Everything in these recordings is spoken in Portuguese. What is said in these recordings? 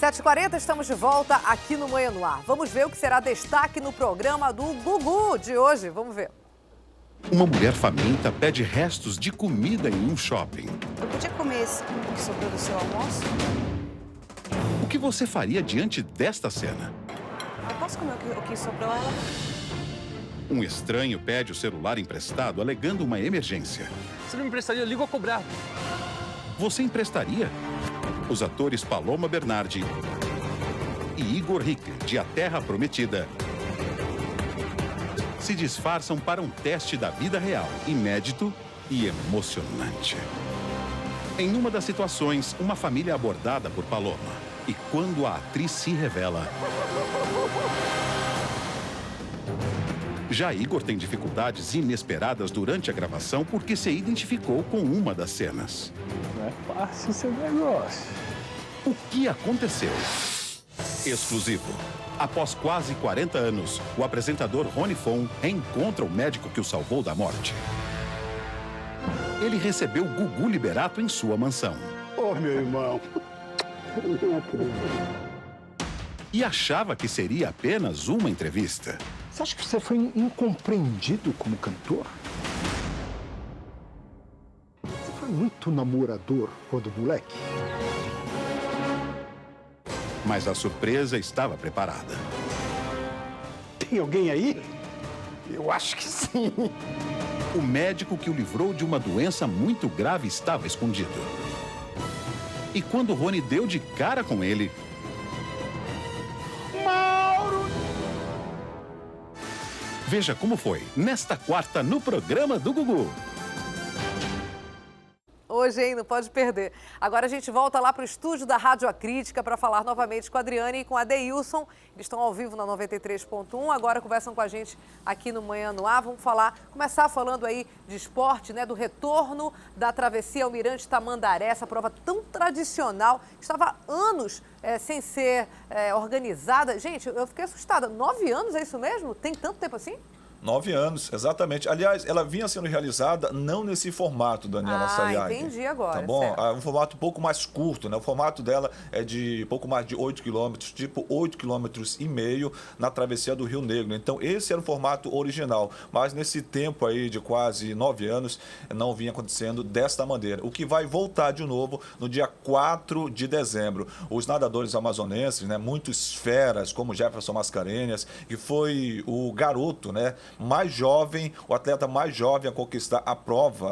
7h40, estamos de volta aqui no Manhã no Ar. Vamos ver o que será destaque no programa do Gugu de hoje. Vamos ver. Uma mulher faminta pede restos de comida em um shopping. Eu podia comer o que sobrou do seu almoço? O que você faria diante desta cena? Eu posso comer o que sobrou, ela? Um estranho pede o celular emprestado alegando uma emergência. Se não me emprestaria, eu ligo a cobrar. Você emprestaria? Os atores Paloma Bernardi e Igor Rick, de A Terra Prometida, se disfarçam para um teste da vida real, inédito e emocionante. Em uma das situações, uma família é abordada por Paloma. E quando a atriz se revela, já Igor tem dificuldades inesperadas durante a gravação porque se identificou com uma das cenas. Não é fácil esse negócio. O que aconteceu? Exclusivo. Após quase 40 anos, o apresentador Rony Fon reencontra o médico que o salvou da morte. Ele recebeu Gugu Liberato em sua mansão. Ô, meu irmão. E achava que seria apenas uma entrevista. Você acha que você foi incompreendido como cantor? Você foi muito namorador quando moleque? Mas a surpresa estava preparada. Tem alguém aí? Eu acho que sim. O médico que o livrou de uma doença muito grave estava escondido. E quando Rony deu de cara com ele... Mauro! Veja como foi, nesta quarta, no programa do Gugu. Hoje, hein? Não pode perder. Agora a gente volta lá para o estúdio da Rádio A Crítica para falar novamente com a Adriane e com a Deilson. Eles estão ao vivo na 93.1, agora conversam com a gente aqui no Manhã no Ar. Vamos começar falando aí de esporte, né? Do retorno da travessia Almirante Tamandaré, essa prova tão tradicional, estava há anos sem ser organizada. Gente, eu fiquei assustada. 9 anos, é isso mesmo? Tem tanto tempo assim? 9 anos, exatamente. Aliás, ela vinha sendo realizada não nesse formato, Daniela Sayag. Entendi agora. Tá bom? Certo. Um formato um pouco mais curto, né? O formato dela é de pouco mais de 8 quilômetros, tipo 8,5 quilômetros na travessia do Rio Negro. Então, esse era o formato original. Mas nesse tempo aí de quase 9 anos, não vinha acontecendo desta maneira. O que vai voltar de novo no dia 4 de dezembro. Os nadadores amazonenses, né? Muitos feras, como Jefferson Mascarenhas, que foi o garoto, né? Mais jovem, o atleta mais jovem a conquistar a prova,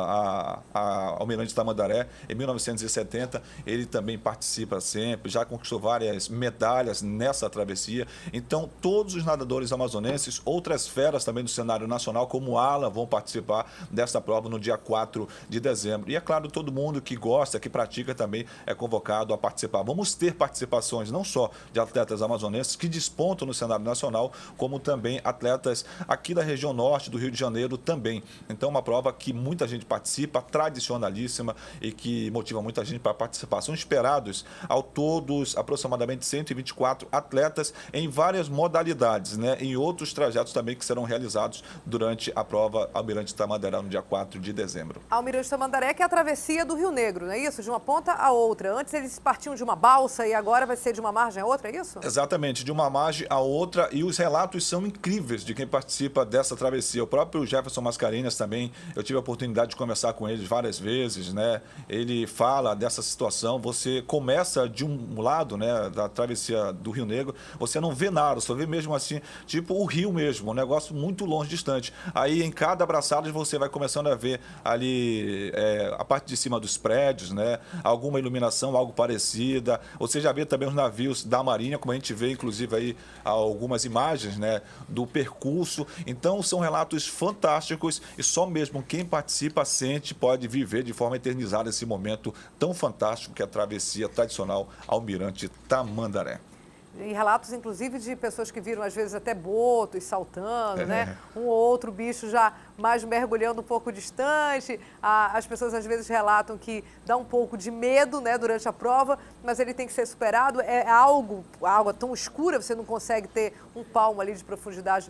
a Almirante Tamandaré, em 1970. Ele também participa sempre, já conquistou várias medalhas nessa travessia. Então, todos os nadadores amazonenses, outras feras também do cenário nacional, como o Alan, vão participar dessa prova no dia 4 de dezembro. E, é claro, todo mundo que gosta, que pratica também é convocado a participar. Vamos ter participações não só de atletas amazonenses que despontam no cenário nacional, como também atletas aqui da região norte do Rio de Janeiro também. Então, uma prova que muita gente participa, tradicionalíssima e que motiva muita gente para participar. São esperados, ao todos, aproximadamente 124 atletas em várias modalidades, né? Em outros trajetos também que serão realizados durante a prova Almirante Tamandaré no dia 4 de dezembro. Almirante Tamandaré, que é a travessia do Rio Negro, não é isso? De uma ponta a outra. Antes eles partiam de uma balsa e agora vai ser de uma margem a outra, é isso? Exatamente, de uma margem a outra, e os relatos são incríveis de quem participa dessa travessia. O próprio Jefferson Mascarenhas também, eu tive a oportunidade de conversar com ele várias vezes, né? Ele fala dessa situação, você começa de um lado, né, da travessia do Rio Negro, você não vê nada, só vê mesmo assim, tipo o rio mesmo, um negócio muito longe, distante. Aí em cada abraçada você vai começando a ver ali a parte de cima dos prédios, né? Alguma iluminação, algo parecida. Você já vê também os navios da Marinha, como a gente vê inclusive aí algumas imagens, né, do percurso. Então são relatos fantásticos e só mesmo quem participa sente, pode viver de forma eternizada esse momento tão fantástico que é a travessia tradicional Almirante Tamandaré. E relatos, inclusive, de pessoas que viram, às vezes, até botos saltando, né? Um ou outro bicho já mais mergulhando um pouco distante. As pessoas, às vezes, relatam que dá um pouco de medo, né, durante a prova, mas ele tem que ser superado. É algo, a água tão escura, você não consegue ter um palmo ali de profundidade,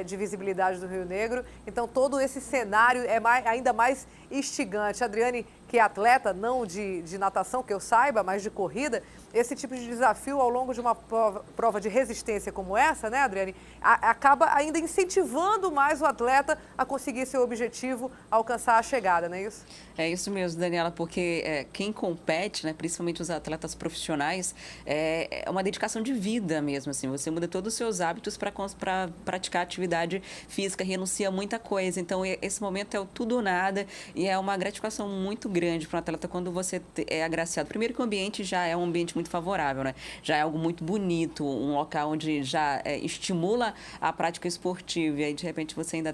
de visibilidade do Rio Negro. Então, todo esse cenário é ainda mais instigante. Adriane, que é atleta, não de natação, que eu saiba, mas de corrida, esse tipo de desafio ao longo de uma prova de resistência como essa, né, Adriane, acaba ainda incentivando mais o atleta a conseguir seu objetivo, a alcançar a chegada, não é isso? É isso mesmo, Daniela, porque quem compete, né, principalmente os atletas profissionais, é uma dedicação de vida mesmo, assim. Você muda todos os seus hábitos para praticar atividade física, renuncia a muita coisa. Então, esse momento é o tudo ou nada e é uma gratificação muito grande para um atleta quando você é agraciado. Primeiro que o ambiente já é um ambiente muito favorável, né? Já é algo muito bonito, um local onde já estimula a prática esportiva e aí, de repente, você ainda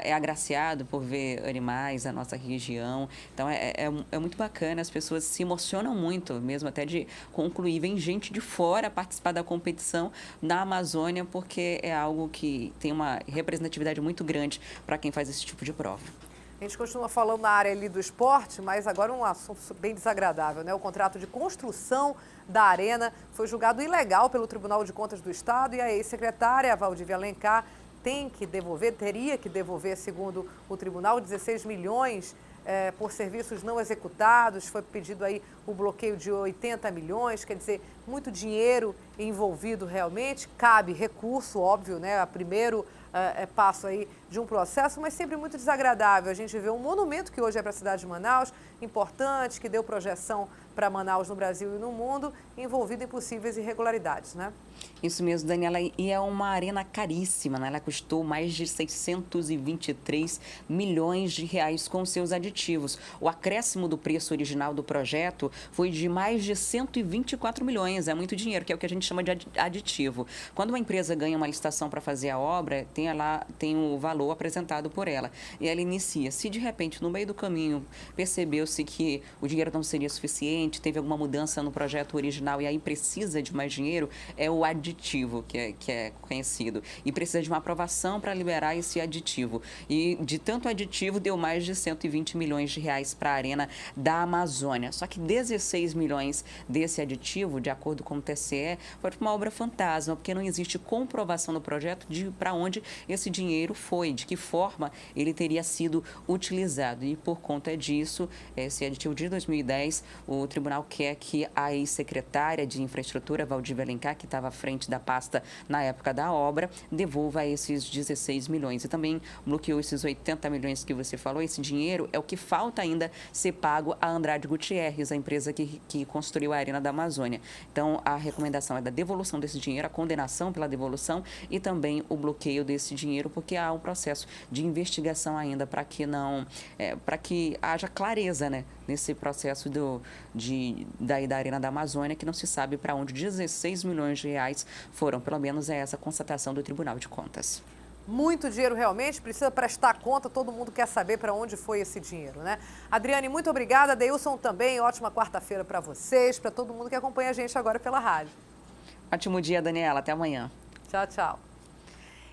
é agraciado por ver animais da nossa região. Então, é muito bacana, as pessoas se emocionam muito, mesmo até de concluir. Vem gente de fora participar da competição na Amazônia, porque é algo que tem uma representatividade muito grande para quem faz esse tipo de prova. A gente continua falando na área ali do esporte, mas agora um assunto bem desagradável, né? O contrato de construção da arena foi julgado ilegal pelo Tribunal de Contas do Estado e a ex-secretária Valdívia Alencar teria que devolver, segundo o tribunal, 16 milhões por serviços não executados. Foi pedido aí o bloqueio de 80 milhões, quer dizer, muito dinheiro envolvido realmente. Cabe recurso, óbvio, né? Primeiro passo aí de um processo, mas sempre muito desagradável. A gente vê um monumento que hoje é para a cidade de Manaus, importante, que deu projeção para Manaus no Brasil e no mundo, envolvido em possíveis irregularidades, né? Isso mesmo, Daniela, e é uma arena caríssima, né? Ela custou mais de 623 milhões de reais com seus aditivos. O acréscimo do preço original do projeto foi de mais de 124 milhões, é muito dinheiro, que é o que a gente chama de aditivo. Quando uma empresa ganha uma licitação para fazer a obra, tem o valor apresentado por ela, e ela inicia. Se de repente, no meio do caminho, percebeu-se que o dinheiro não seria suficiente, teve alguma mudança no projeto original e aí precisa de mais dinheiro, é o aditivo que é conhecido. E precisa de uma aprovação para liberar esse aditivo. E de tanto aditivo, deu mais de 120 milhões de reais para a Arena da Amazônia. Só que 16 milhões desse aditivo, de acordo com o TCE, foi para uma obra fantasma, porque não existe comprovação no projeto de para onde esse dinheiro foi, de que forma ele teria sido utilizado. E por conta disso, esse aditivo de 2010, o tribunal quer que a ex-secretária de Infraestrutura, Valdívia Alencar, que estava à frente da pasta na época da obra, devolva esses 16 milhões. E também bloqueou esses 80 milhões que você falou. Esse dinheiro é o que falta ainda ser pago a Andrade Gutierrez, a empresa que construiu a Arena da Amazônia. Então, a recomendação é da devolução desse dinheiro, a condenação pela devolução e também o bloqueio desse dinheiro, porque há um processo de investigação ainda para que haja clareza, né, nesse processo da Arena da Amazônia, que não se sabe para onde 16 milhões de reais foram. Pelo menos é essa a constatação do Tribunal de Contas. Muito dinheiro realmente, precisa prestar conta, todo mundo quer saber para onde foi esse dinheiro, né? Adriane, muito obrigada. Deilson também, ótima quarta-feira para vocês, para todo mundo que acompanha a gente agora pela rádio. Ótimo dia, Daniela. Até amanhã. Tchau, tchau.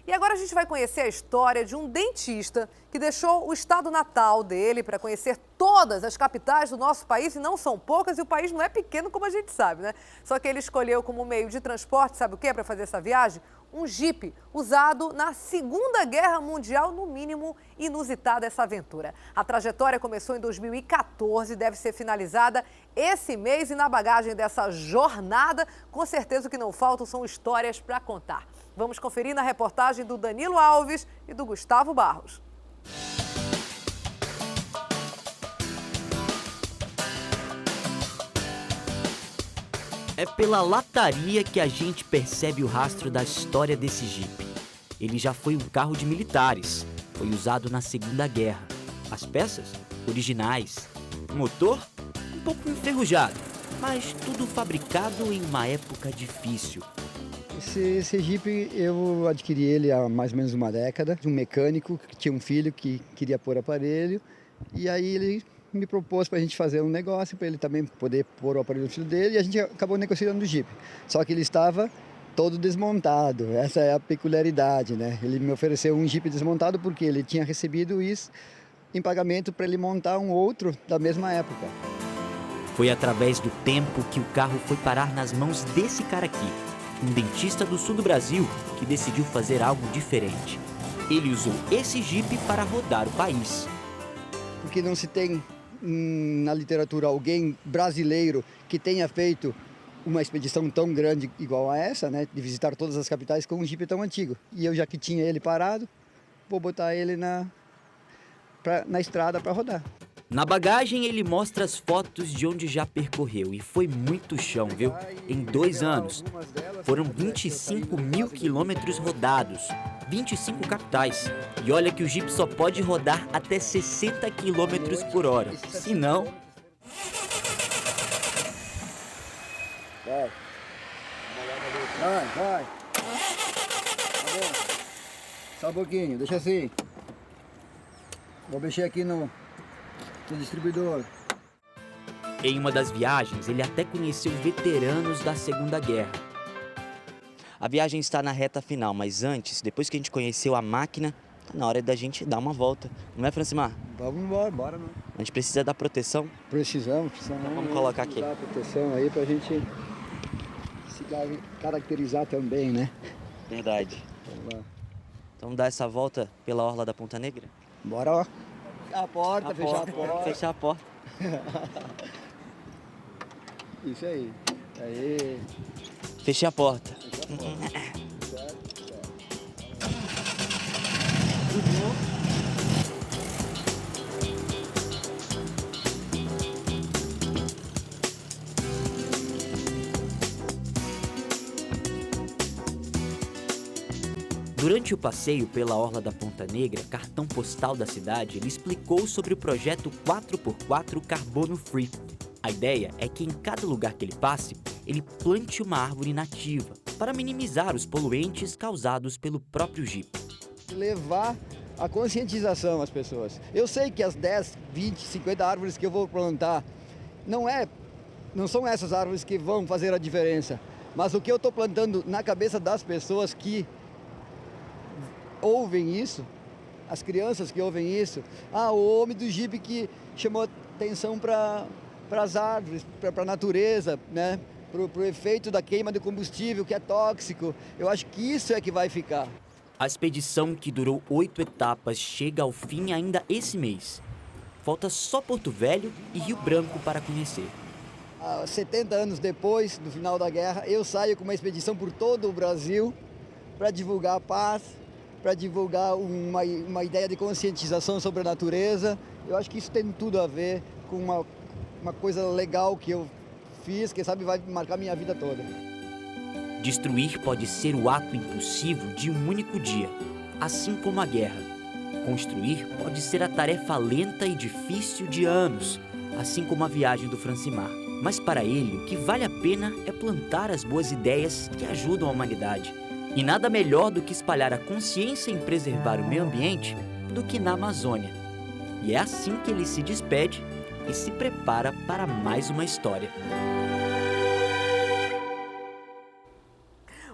E agora a gente vai conhecer a história de um dentista que deixou o estado natal dele para conhecer todas as capitais do nosso país, e não são poucas, e o país não é pequeno, como a gente sabe, né? Só que ele escolheu como meio de transporte, sabe o quê, para fazer essa viagem? Um jipe usado na Segunda Guerra Mundial, no mínimo inusitada essa aventura. A trajetória começou em 2014 e deve ser finalizada esse mês, e na bagagem dessa jornada, com certeza o que não faltam são histórias para contar. Vamos conferir na reportagem do Danilo Alves e do Gustavo Barros. É pela lataria que a gente percebe o rastro da história desse Jeep. Ele já foi um carro de militares, foi usado na Segunda Guerra. As peças, originais. O motor, um pouco enferrujado, mas tudo fabricado em uma época difícil. Esse Jeep eu adquiri ele há mais ou menos uma década, de um mecânico que tinha um filho que queria pôr aparelho, e aí ele me propôs para a gente fazer um negócio, para ele também poder pôr o aparelho do filho dele, e a gente acabou negociando o Jeep. Só que ele estava todo desmontado, essa é a peculiaridade, né? Ele me ofereceu um Jeep desmontado porque ele tinha recebido isso em pagamento para ele montar um outro da mesma época. Foi através do tempo que o carro foi parar nas mãos desse cara aqui, um dentista do sul do Brasil que decidiu fazer algo diferente. Ele usou esse Jeep para rodar o país. Porque não se tem na literatura alguém brasileiro que tenha feito uma expedição tão grande igual a essa, né, de visitar todas as capitais com um Jeep tão antigo. E eu, já que tinha ele parado, vou botar ele na estrada para rodar. Na bagagem, ele mostra as fotos de onde já percorreu. E foi muito chão, viu? Em 2 anos. Foram 25 mil quilômetros rodados. 25 capitais. E olha que o Jeep só pode rodar até 60 quilômetros por hora. Se não... Vai. Tá bom. Só um pouquinho, deixa assim. Vou mexer aqui no distribuidor. Em uma das viagens, ele até conheceu veteranos da Segunda Guerra. A viagem está na reta final, mas antes, depois que a gente conheceu a máquina, tá na hora da gente dar uma volta. Não é, Francimar? Vamos embora, bora. Não. A gente precisa da proteção. Precisamos. Vamos colocar aqui. Dar proteção aí pra gente se caracterizar também, né? Verdade. Vamos lá. Então dar essa volta pela orla da Ponta Negra? Bora, ó. Fechar a porta. Fechar a porta. Isso aí. Aí. Fechei a porta. Durante o passeio pela orla da Ponta Negra, cartão postal da cidade, ele explicou sobre o projeto 4x4 Carbono Free. A ideia é que em cada lugar que ele passe, ele plante uma árvore nativa, para minimizar os poluentes causados pelo próprio Jeep. Levar a conscientização às pessoas. Eu sei que as 10, 20, 50 árvores que eu vou plantar não são essas árvores que vão fazer a diferença, mas o que eu estou plantando na cabeça das pessoas que ouvem isso, as crianças que ouvem isso, o homem do Jeep que chamou atenção para as árvores, para a natureza, né? Para o efeito da queima do combustível, que é tóxico. Eu acho que isso é que vai ficar. A expedição, que durou 8 etapas, chega ao fim ainda esse mês. Falta só Porto Velho e Rio Branco para conhecer. 70 anos depois do final da guerra, eu saio com uma expedição por todo o Brasil para divulgar a paz, para divulgar uma ideia de conscientização sobre a natureza. Eu acho que isso tem tudo a ver com uma coisa legal que eu fiz, quem sabe vai marcar minha vida toda. Destruir pode ser o ato impulsivo de um único dia, assim como a guerra. Construir pode ser a tarefa lenta e difícil de anos, assim como a viagem do Francimar. Mas para ele, o que vale a pena é plantar as boas ideias que ajudam a humanidade. E nada melhor do que espalhar a consciência em preservar o meio ambiente do que na Amazônia. E é assim que ele se despede e se prepara para mais uma história.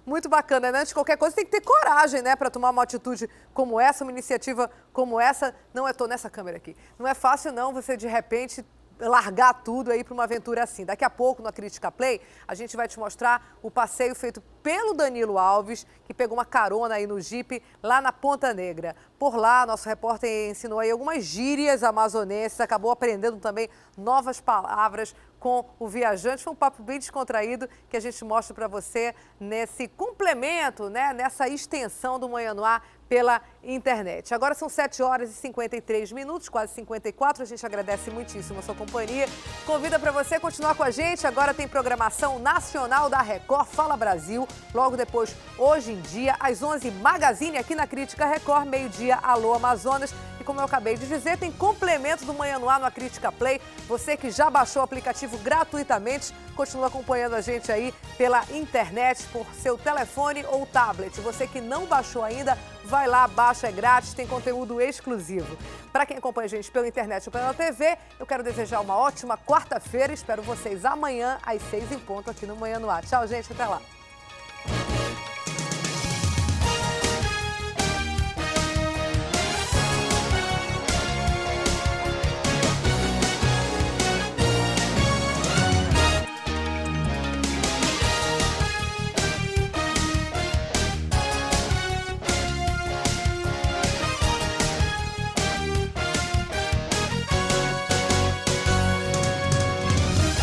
Muito bacana, né? Antes de qualquer coisa, tem que ter coragem, né? Para tomar uma atitude como essa, uma iniciativa como essa. Não, eu tô nessa câmera aqui. Não é fácil, não, você de repente largar tudo aí para uma aventura assim. Daqui a pouco, no Crítica Play, a gente vai te mostrar o passeio feito pelo Danilo Alves, que pegou uma carona aí no Jeep lá na Ponta Negra. Por lá, nosso repórter ensinou aí algumas gírias amazonenses, acabou aprendendo também novas palavras com o viajante. Foi um papo bem descontraído que a gente mostra para você nesse complemento, né, nessa extensão do Manhã no Ar pela internet. Agora são 7 horas e 53 minutos, quase 54. A gente agradece muitíssimo a sua companhia. Convida para você continuar com a gente. Agora tem programação nacional da Record Fala Brasil. Logo depois, Hoje em Dia, às 11, Magazine aqui na Crítica Record, meio-dia, Alô Amazonas. E como eu acabei de dizer, tem complemento do Manhã no Ar no Crítica Play. Você que já baixou o aplicativo gratuitamente, continua acompanhando a gente aí pela internet, por seu telefone ou tablet. Você que não baixou ainda, vai lá, baixa, é grátis, tem conteúdo exclusivo. Para quem acompanha a gente pela internet ou pela TV, eu quero desejar uma ótima quarta-feira. Espero vocês amanhã às 6 em ponto aqui no Manhã no Ar. Tchau, gente, até lá.